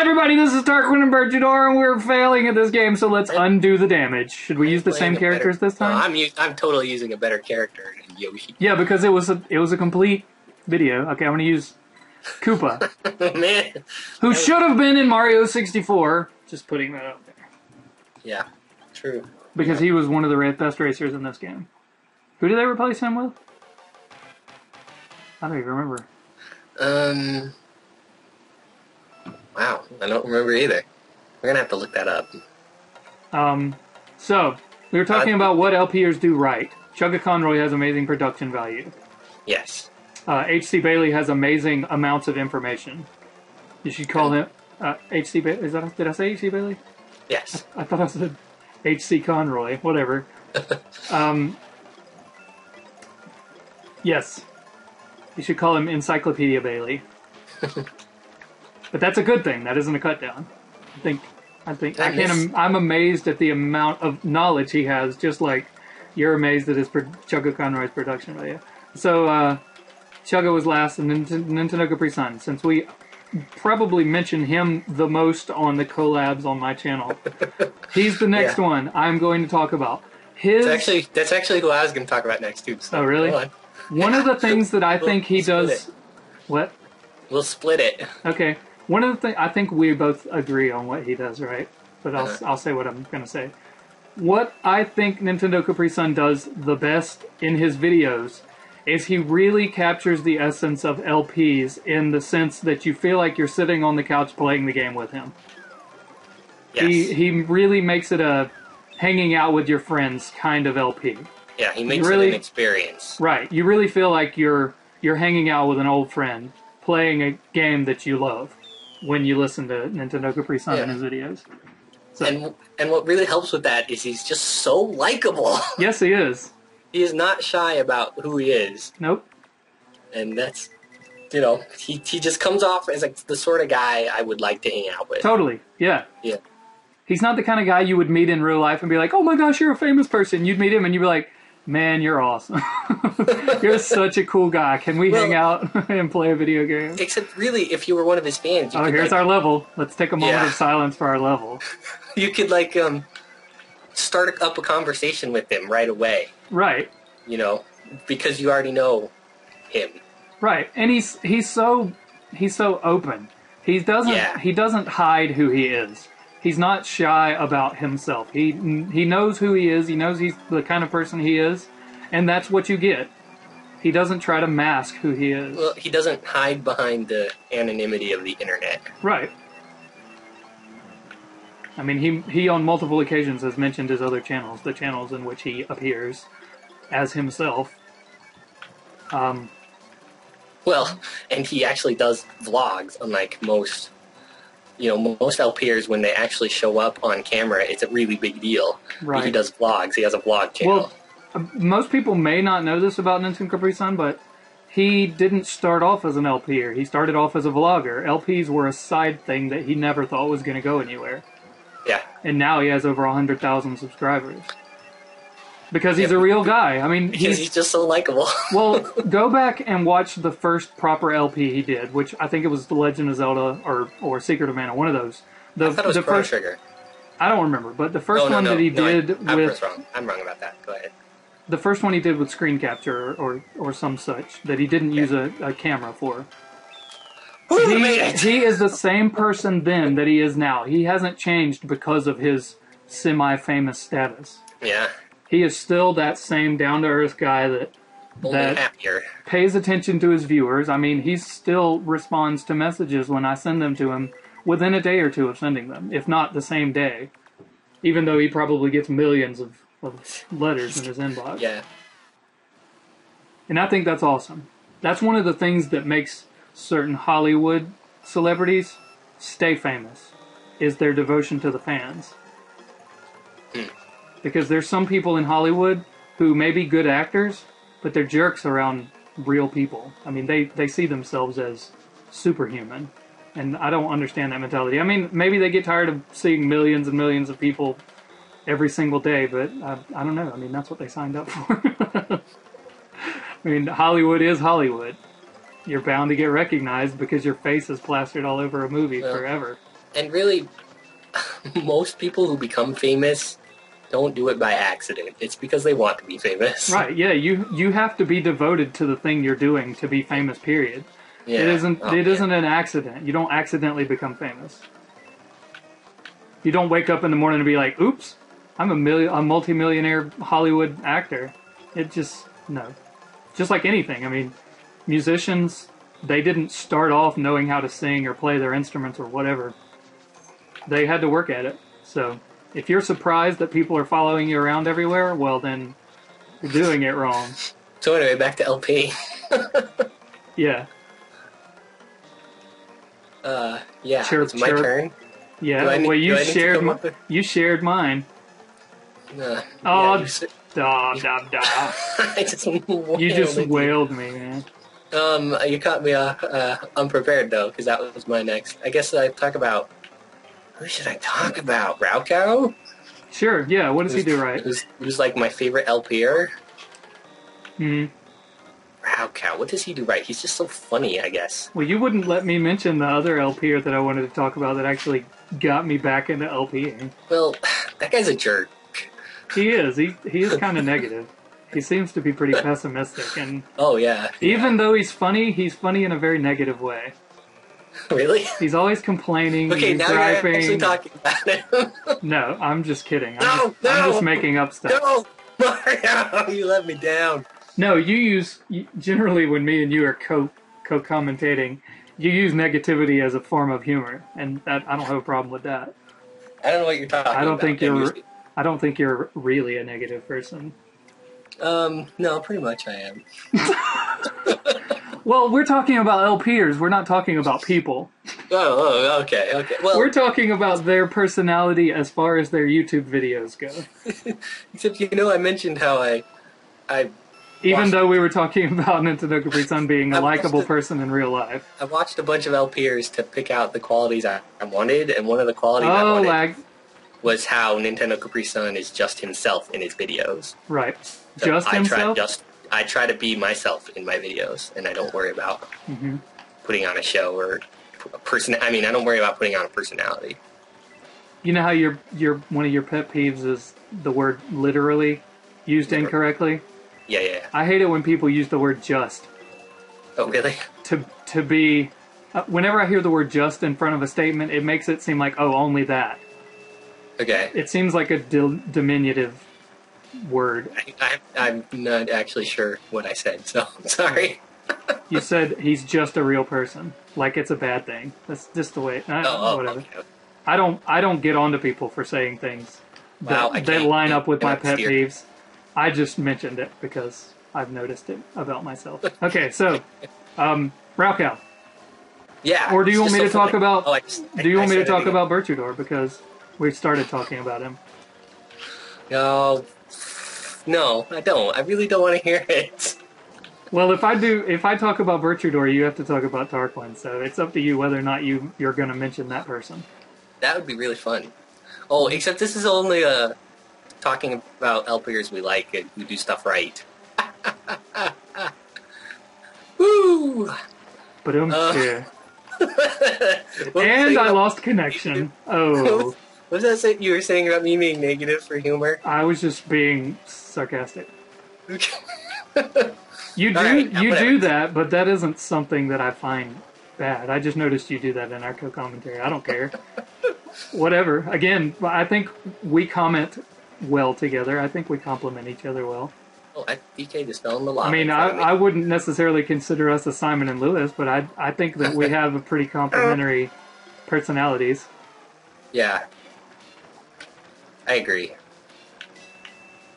Everybody, this is Tarquinn and Bertrudor, and we're failing at this game, so let's undo the damage. Should we use the same characters this time? No, I'm totally using a better character than Yoshi. Yeah, because it was a complete video. Okay, I'm gonna use Koopa, Man, who should have been in Mario 64. Just putting that out there. Yeah, true. Because he was one of the best racers in this game. Who did they replace him with? I don't even remember. Wow, I don't remember either. We're gonna have to look that up. So, we were talking about what LPers do right. Chugga Conroy has amazing production value. Yes. H.C. Bailey has amazing amounts of information. You should call him H.C. Bailey. Did I say H.C. Bailey? Yes. I thought I said H.C. Conroy. Whatever. Yes. You should call him Encyclopedia Bailey. But that's a good thing. That isn't a cut down. I'm amazed at the amount of knowledge he has, just like you're amazed at his Chugga Conroy's production value. So, Chugga was last in Nintendo Capri Sun. Since we probably mention him the most on the collabs on my channel, he's the next one I'm going to talk about. That's actually who I was going to talk about next, too. So oh, really? One of the things that I think he does... What? We'll split it. Okay. One of the things... I think we both agree on what he does, right? But I'll say what I'm going to say. What I think Nintendo Capri Sun does the best in his videos is he really captures the essence of LPs in the sense that you feel like you're sitting on the couch playing the game with him. Yes. He really makes it a hanging out with your friends kind of LP. Yeah, he makes it an experience. Right. You really feel like you're hanging out with an old friend playing a game that you love when you listen to Nintendo Capri Sun in his videos. So. And what really helps with that is he's just so likable. Yes, he is. He is not shy about who he is. Nope. And that's, he just comes off as like the sort of guy I would like to hang out with. Totally, yeah. Yeah. He's not the kind of guy you would meet in real life and be like, oh my gosh, you're a famous person. You'd meet him and you'd be like, man, you're awesome. You're such a cool guy. Can we hang out and play a video game? Except really, if you were one of his fans, you could, here's our level. Let's take a moment of silence for our level. You could, start up a conversation with him right away. Right. Because you already know him. Right. And he's so open. He doesn't hide who he is. He's not shy about himself. He knows who he is. He knows he's the kind of person he is, and that's what you get. He doesn't try to mask who he is. Well, he doesn't hide behind the anonymity of the internet. Right. I mean, he on multiple occasions has mentioned his other channels, the channels in which he appears as himself. Well, and he actually does vlogs, unlike most... most LPers, when they actually show up on camera, it's a really big deal. Right. He does vlogs. He has a vlog channel. Well, most people may not know this about Nintendo Capri Sun, but he didn't start off as an LPer. He started off as a vlogger. LPs were a side thing that he never thought was going to go anywhere. Yeah. And now he has over 100,000 subscribers. Because he's a real guy. I mean, he's just so likable. Well, go back and watch the first proper LP he did, which I think it was The Legend of Zelda or Secret of Mana, one of those. I thought it was Chrono Trigger. I don't remember, but the first one that he did with... I'm wrong about that. Go ahead. The first one he did with screen capture or some such, that he didn't use a camera for. He is the same person then that he is now. He hasn't changed because of his semi-famous status. Yeah. He is still that same down-to-earth guy that pays attention to his viewers. I mean, he still responds to messages when I send them to him within a day or two of sending them, if not the same day. Even though he probably gets millions of letters in his inbox. Yeah. And I think that's awesome. That's one of the things that makes certain Hollywood celebrities stay famous, is their devotion to the fans. Because there's some people in Hollywood who may be good actors, but they're jerks around real people. I mean, they see themselves as superhuman. And I don't understand that mentality. I mean, maybe they get tired of seeing millions and millions of people every single day, but I don't know. I mean, that's what they signed up for. I mean, Hollywood is Hollywood. You're bound to get recognized because your face is plastered all over a movie forever. And really, most people who become famous don't do it by accident. It's because they want to be famous. Right, yeah, you have to be devoted to the thing you're doing to be famous, period. Yeah. It isn't an accident. You don't accidentally become famous. You don't wake up in the morning and be like, oops, I'm a multi-millionaire Hollywood actor. It just, no. Just like anything. I mean, musicians, they didn't start off knowing how to sing or play their instruments or whatever. They had to work at it. So if you're surprised that people are following you around everywhere, well then you're doing it wrong. So anyway, back to LP. Yeah. Yeah, it's my turn. Yeah, well, you shared mine. Yeah, I you just wailed me, man. You caught me unprepared though, because that was my next. I guess I talk about. Who should I talk about? Raucow? Sure. Yeah. What does he do right? It was like my favorite LPer. Hmm. Raucow. What does he do right? He's just so funny, I guess. Well, you wouldn't let me mention the other LPer that I wanted to talk about that actually got me back into LPing. Well, that guy's a jerk. He is. He is kind of negative. He seems to be pretty pessimistic, and oh yeah. Even though he's funny in a very negative way. Really? He's always complaining. Okay, now griping. You're actually talking about him. No, I'm just kidding. I'm just making up stuff. No, Mario, you let me down. No, generally when me and you are co-commentating, you use negativity as a form of humor, and I don't have a problem with that. I don't know what you're talking about. I don't think you're really a negative person. No, pretty much I am. Well, we're talking about LPers. We're not talking about people. Oh, okay. Well, we're talking about their personality as far as their YouTube videos go. Except, I mentioned how I even though we were talking about Nintendo Capri Sun being a likable person in real life. I watched a bunch of LPers to pick out the qualities I wanted, and one of the qualities I wanted was how Nintendo Capri Sun is just himself in his videos. Right. So just himself? I try to be myself in my videos, and I don't worry about putting on a show or a person. I mean, I don't worry about putting on a personality. You know how your one of your pet peeves is the word literally used incorrectly? Yeah. I hate it when people use the word just. Oh, really? To be... whenever I hear the word just in front of a statement, it makes it seem like, oh, only that. Okay. It seems like a diminutive word. I'm not actually sure what I said, so I'm sorry. You said he's just a real person. Like it's a bad thing. That's just the way... whatever. Okay. I don't get on to people for saying things that line up with my pet peeves. I just mentioned it because I've noticed it about myself. Okay, so, Raucow. Yeah. Or do you want me to talk about... do you want me to talk about Bertrudor? Because we started talking about him. No, I don't. I really don't want to hear it. Well, if I talk about Bertrudor, you have to talk about Tarquinn, so it's up to you whether or not you're going to mention that person. That would be really fun. Oh, except this is only talking about LPers we like and who do stuff right. Woo! But yeah. And I lost connection. Oh. What was that you were saying about me being negative for humor? I was just being sarcastic. You Right, do that, but that isn't something that I find bad. I just noticed you do that in our co-commentary. I don't care. Whatever. Again, I think we comment well together. I think we complement each other well. Oh, DK just fell in the lava. I mean, I wouldn't necessarily consider us a Simon and Lewis, but I think that we have a pretty complementary personalities. Yeah. I agree.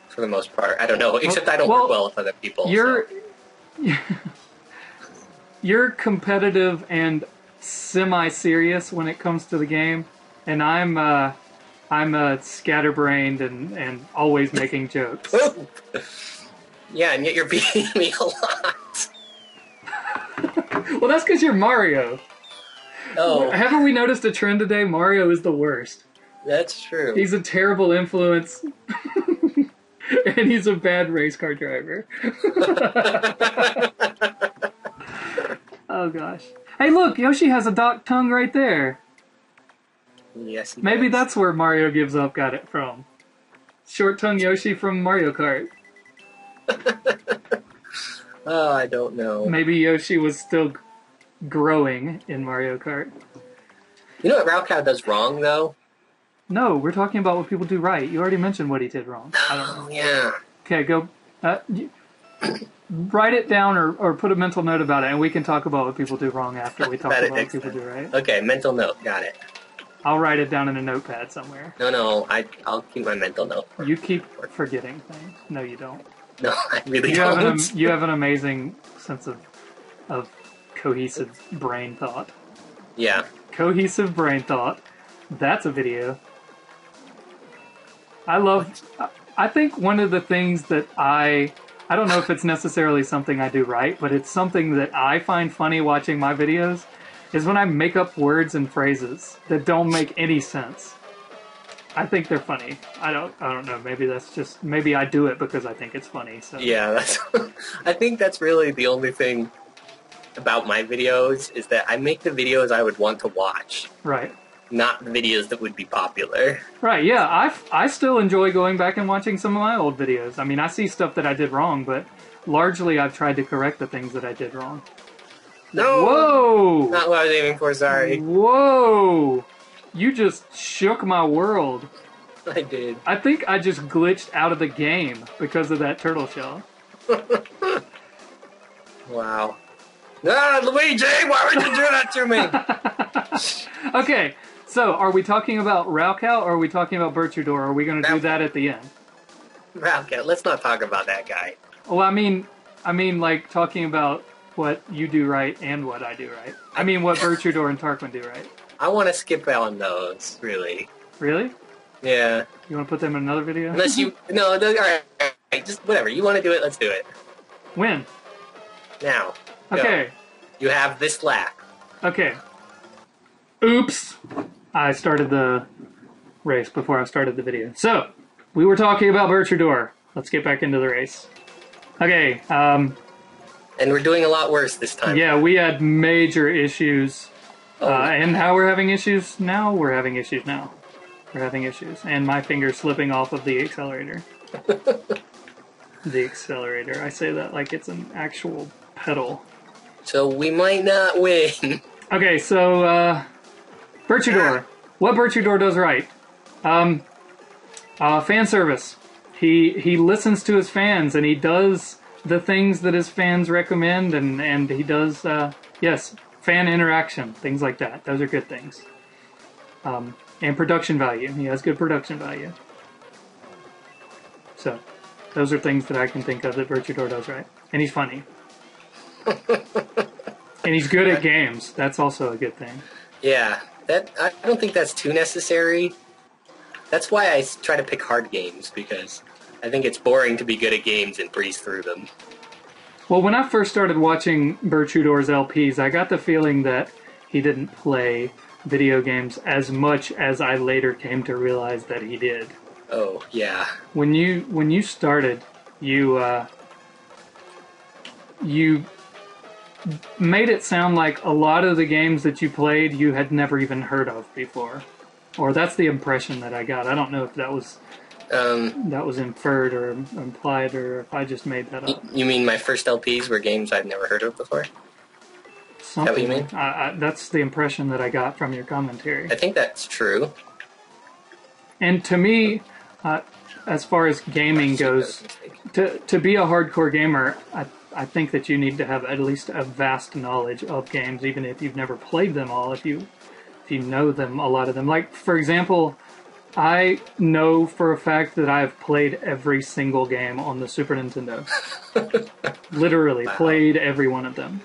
For the most part. I don't know. Except I don't work well with other people. You're competitive and semi-serious when it comes to the game, and I'm scatterbrained and always making jokes. Yeah, and yet you're beating me a lot. Well, that's because you're Mario. Oh. Haven't we noticed a trend today? Mario is the worst. That's true. He's a terrible influence. And he's a bad race car driver. Oh, gosh. Hey, look, Yoshi has a docked tongue right there. Yes, he Maybe does. that's where Mario Gives Up got it from. Short Tongue Yoshi from Mario Kart. Oh, I don't know. Maybe Yoshi was still growing in Mario Kart. You know what raocow does wrong, though? No, we're talking about what people do right. You already mentioned what he did wrong. I don't know. Oh, yeah. Okay, go. Write it down or put a mental note about it, and we can talk about what people do wrong after we talk about what people do right. Okay, mental note. Got it. I'll write it down in a notepad somewhere. No, I'll keep my mental note. You keep forgetting things. No, you don't. No, I really don't. You have an amazing sense of cohesive brain thought. Yeah. Cohesive brain thought. That's a video. I think one of the things that I don't know if it's necessarily something I do right, but it's something that I find funny watching my videos is when I make up words and phrases that don't make any sense. I think they're funny. I don't know. Maybe I do it because I think it's funny. So yeah, I think that's really the only thing about my videos is that I make the videos I would want to watch. Right. Not the videos that would be popular. Right, yeah. I still enjoy going back and watching some of my old videos. I mean, I see stuff that I did wrong, but largely I've tried to correct the things that I did wrong. No! Whoa! Not what I was aiming for, sorry. Whoa! You just shook my world. I did. I think I just glitched out of the game because of that turtle shell. Wow. Ah, Luigi, why would you do that to me? Okay, so are we talking about raocow or are we talking about Bertrudor? Or are we going to do that at the end? Raocow, let's not talk about that guy. Well, I mean, like talking about what you do right and what I do right. I mean, what Bertrudor and Tarquinn do right. I want to skip on those, really. Really? Yeah. You want to put them in another video? Unless you... No, all right, just whatever. You want to do it, let's do it. When? Now. Okay. Go. You have this lap. Okay. Oops. I started the race before I started the video. So, we were talking about Bertrudor. Let's get back into the race. Okay. And we're doing a lot worse this time. Yeah, we had major issues. And how we're having issues now? We're having issues now. We're having issues. And my finger's slipping off of the accelerator. The accelerator. I say that like it's an actual pedal. So we might not win. Okay, so, Bertrudor. What Bertrudor does right? Fan service. He listens to his fans, and he does the things that his fans recommend, and he does, yes, fan interaction, things like that. Those are good things. And production value. He has good production value. So, those are things that I can think of that Bertrudor does right. And he's funny. And he's good at games. That's also a good thing. Yeah, I don't think that's too necessary. That's why I try to pick hard games, because I think it's boring to be good at games and breeze through them. Well, when I first started watching Bertrudor's LPs, I got the feeling that he didn't play video games as much as I later came to realize that he did. Oh, yeah. When you started, you made it sound like a lot of the games that you played you had never even heard of before. Or that's the impression that I got. I don't know if that was inferred or implied, or if I just made that up. You mean my first LPs were games I've never heard of before? Is that what you mean? That's the impression that I got from your commentary. I think that's true. And to me, as far as gaming goes, to be a hardcore gamer, I think that you need to have at least a vast knowledge of games, even if you've never played them all, if you know them, a lot of them. Like, for example, I know for a fact that I've played every single game on the Super Nintendo. Literally, played every one of them.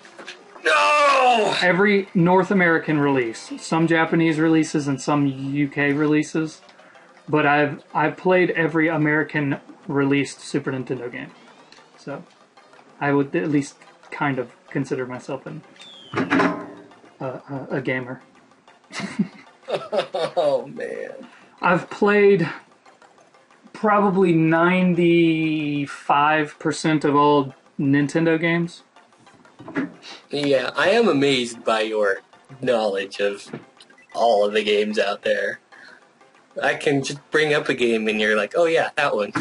No! Every North American release. Some Japanese releases and some UK releases. But I've played every American released Super Nintendo game. So I would at least kind of consider myself a gamer. Oh, man. I've played probably 95% of all Nintendo games. Yeah, I am amazed by your knowledge of all of the games out there. I can just bring up a game and you're like, oh yeah, that one.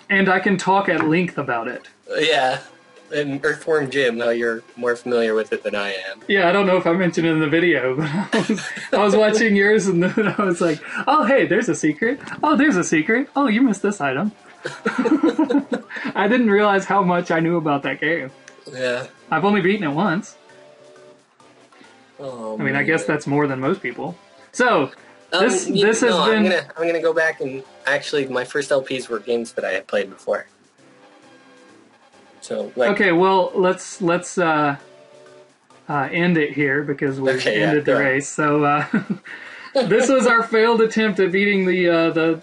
And I can talk at length about it. Yeah. And Earthworm Jim, how you're more familiar with it than I am. Yeah, I don't know if I mentioned it in the video, but I was watching yours and then I was like, oh, hey, there's a secret. Oh, there's a secret. Oh, you missed this item. I didn't realize how much I knew about that game. Yeah. I've only beaten it once. Oh, I mean, I guess that's more than most people. So, this has been... I'm gonna go back and... Actually, my first LPs were games that I had played before. So, like... Okay, well, let's end it here because we've ended the race. So, this was our failed attempt at beating the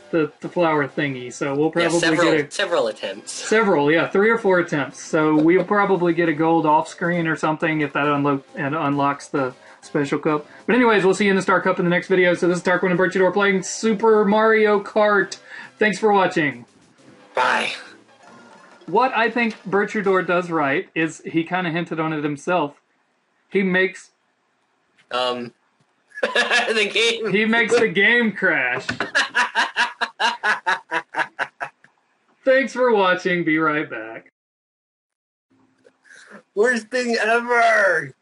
flower thingy. So we'll probably get several attempts. Several, yeah, 3 or 4 attempts. So we'll probably get a gold off screen or something if that unlocks the special cup. But anyways, we'll see you in the Star Cup in the next video. So this is Tarquinn and Bertrudor playing Super Mario Kart. Thanks for watching. Bye. What I think Bertrudor does right is he kind of hinted on it himself. He makes the game. He makes the game crash. Thanks for watching. Be right back. Worst thing ever.